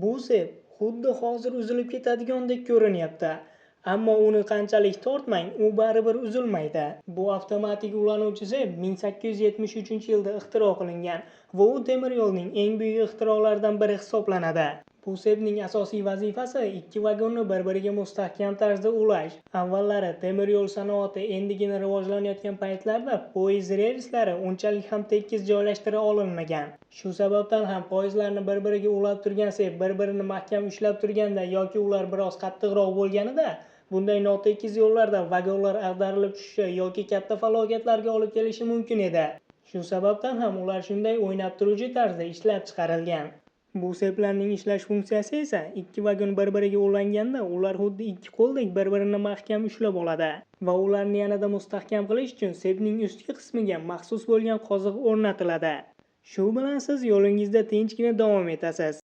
Bu sep xuddi hozir uzilib ketadigandek ko'rinyapti. Ammo uni qanchalik tortmang, u baribir uzilmaydi. Bu avtomatik ulanuvchi sep 1873-yilda ixtiro qilingan va u temir yo'lning eng buyuk ixtirolaridan biri hisoblanadi. Bu sepning asosiy vazifasi ikki vagonni bir-biriga mustahkam tarzda ulash. Avvallari temir yo'l sanoati endigina rivojlanayotgan paytlarda poyezd relslari unchalik ham tekis joylashtira olinmagan. Shu sababdan ham poyezdlarni bir-biriga ulab turgan sep bir-birini mahkam ushlab turganda yoki ular biroz qattiqroq bo'lganida bunday notekis yo'llarda vagonlar ag'darilib tushishi yoki katta falokatlarga olib kelishi mumkin edi. Shu sababdan ham ular shunday o'ynab turuvchi tarzda ishlab chiqarilgan. Bu seplarning ishlash funksiyasi esa ikki vagon bir-biriga ulanganda ular xuddi ikki qo'ldek bir-birini mahkam ushlab oladi va ularni yanada mustahkam qilish uchun sepning ustki qismiga maxsus bo'lgan qoziq o'rnatiladi. Shu bilan siz yo'lingizda tinchgina davom etasiz.